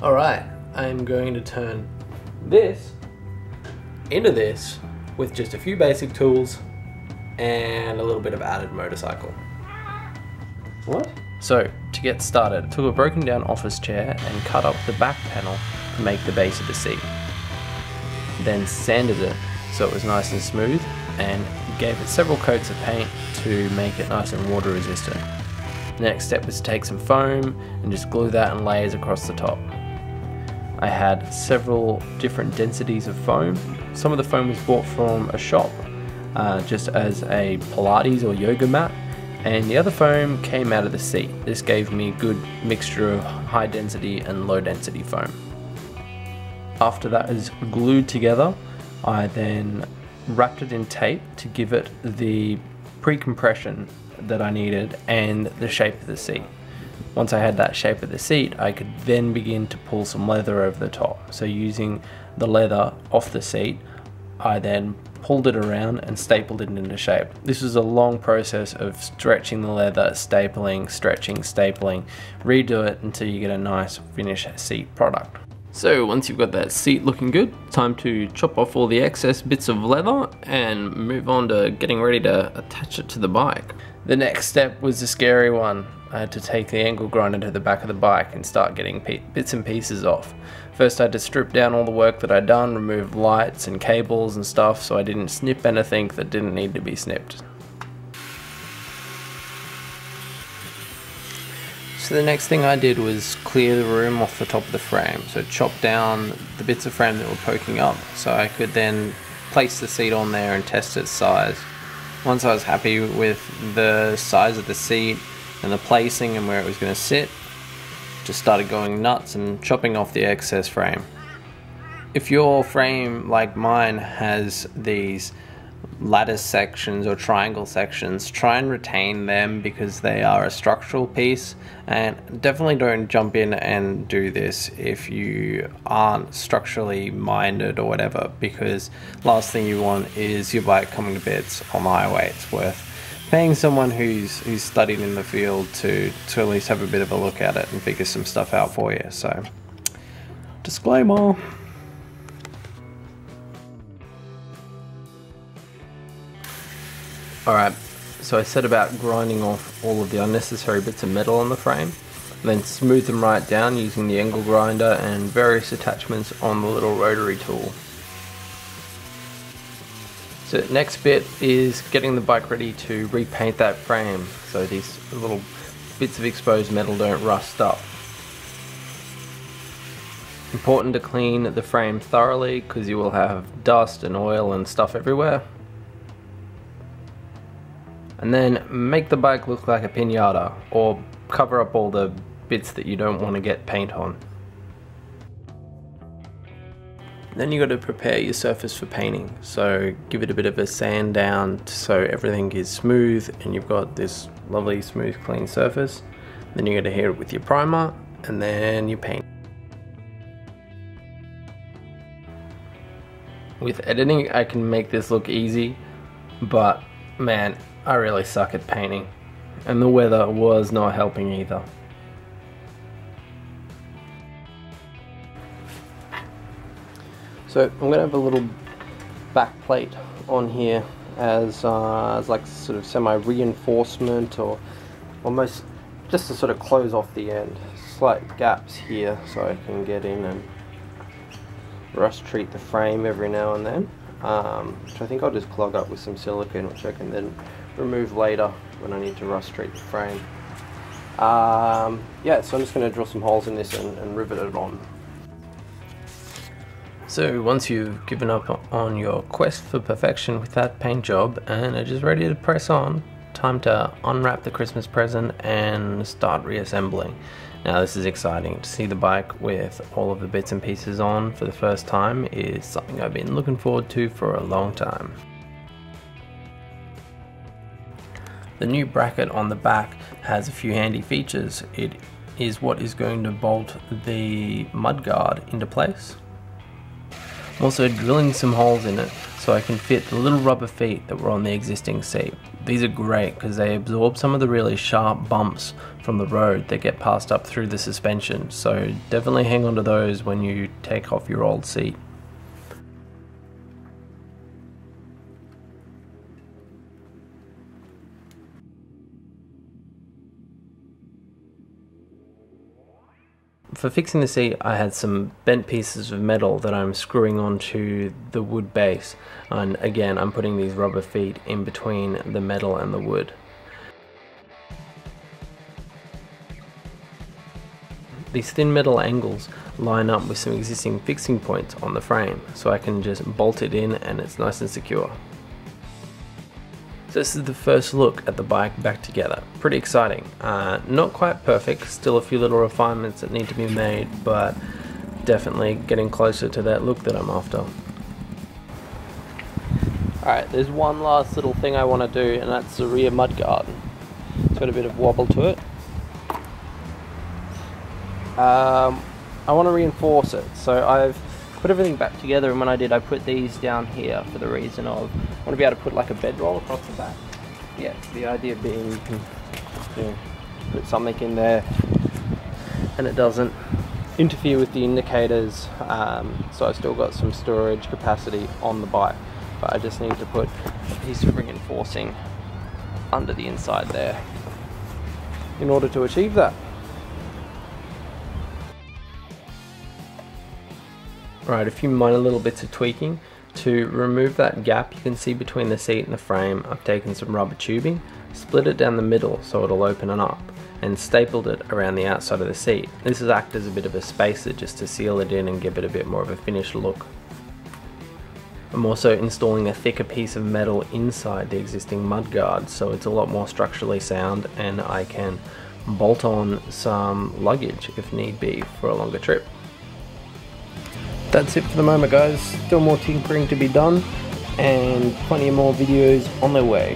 Alright, I'm going to turn this into this with just a few basic tools and a little bit of added motorcycle. What? So, to get started, I took a broken down office chair and cut up the back panel to make the base of the seat. Then sanded it so it was nice and smooth and gave it several coats of paint to make it nice and water resistant. The next step was to take some foam and just glue that in layers across the top. I had several different densities of foam. Some of the foam was bought from a shop just as a Pilates or yoga mat, and the other foam came out of the seat. This gave me a good mixture of high density and low density foam. After that is glued together, I then wrapped it in tape to give it the pre-compression that I needed and the shape of the seat. Once I had that shape of the seat, I could then begin to pull some leather over the top. So using the leather off the seat, I then pulled it around and stapled it into shape. This was a long process of stretching the leather, stapling, stretching, stapling, redo it until you get a nice finished seat product. So once you've got that seat looking good, time to chop off all the excess bits of leather and move on to getting ready to attach it to the bike. The next step was the scary one. I had to take the angle grinder to the back of the bike and start getting bits and pieces off. First I had to strip down all the work that I'd done, remove lights and cables and stuff so I didn't snip anything that didn't need to be snipped. So the next thing I did was clear the room off the top of the frame. So chop down the bits of frame that were poking up so I could then place the seat on there and test its size. Once I was happy with the size of the seat and the placing and where it was going to sit, just started going nuts and chopping off the excess frame. If your frame, like mine, has these lattice sections or triangle sections, try and retain them because they are a structural piece, and definitely don't jump in and do this if you aren't structurally minded or whatever, because last thing you want is your bike coming to bits on the highway. It's worth paying someone who's studied in the field to at least have a bit of a look at it and figure some stuff out for you. So, disclaimer. Alright, so I set about grinding off all of the unnecessary bits of metal on the frame, then smooth them right down using the angle grinder and various attachments on the little rotary tool. So the next bit is getting the bike ready to repaint that frame so these little bits of exposed metal don't rust up. Important to clean the frame thoroughly because you will have dust and oil and stuff everywhere. And then make the bike look like a piñata, or cover up all the bits that you don't want to get paint on. Then you got to prepare your surface for painting, so give it a bit of a sand down so everything is smooth and you've got this lovely smooth clean surface. Then you got to hit it with your primer and then you paint. With editing I can make this look easy, but man, I really suck at painting, and the weather was not helping either. So I'm going to have a little back plate on here as like sort of semi-reinforcement, or almost just to sort of close off the end. Slight gaps here so I can get in and rust treat the frame every now and then, which I think I'll just clog up with some silicone, which I can then remove later when I need to rust treat the frame. Yeah, so I'm just going to drill some holes in this and rivet it on. So once you've given up on your quest for perfection with that paint job and are just ready to press on, time to unwrap the Christmas present and start reassembling. Now this is exciting. To see the bike with all of the bits and pieces on for the first time is something I've been looking forward to for a long time. The new bracket on the back has a few handy features. It is what is going to bolt the mudguard into place. I'm also drilling some holes in it so I can fit the little rubber feet that were on the existing seat. These are great because they absorb some of the really sharp bumps from the road that get passed up through the suspension, so definitely hang on to those when you take off your old seat. For fixing the seat, I had some bent pieces of metal that I'm screwing onto the wood base, and again I'm putting these rubber feet in between the metal and the wood. These thin metal angles line up with some existing fixing points on the frame, so I can just bolt it in and it's nice and secure. So this is the first look at the bike back together. Pretty exciting. Not quite perfect, still a few little refinements that need to be made, but definitely getting closer to that look that I'm after. Alright, there's one last little thing I want to do, and that's the rear mudguard. It's got a bit of wobble to it. I want to reinforce it, so I've put everything back together, and when I did, I put these down here for the reason of I want to be able to put like a bedroll across the back. Yeah, the idea being you can put something in there and it doesn't interfere with the indicators, so I've still got some storage capacity on the bike, but I just need to put a piece of reinforcing under the inside there in order to achieve that. Right, a few minor little bits of tweaking. To remove that gap you can see between the seat and the frame, I've taken some rubber tubing, split it down the middle so it'll open it up, and stapled it around the outside of the seat. This has acted as a bit of a spacer just to seal it in and give it a bit more of a finished look. I'm also installing a thicker piece of metal inside the existing mudguard so it's a lot more structurally sound, and I can bolt on some luggage if need be for a longer trip. That's it for the moment, guys. Still more tinkering to be done and plenty of more videos on their way.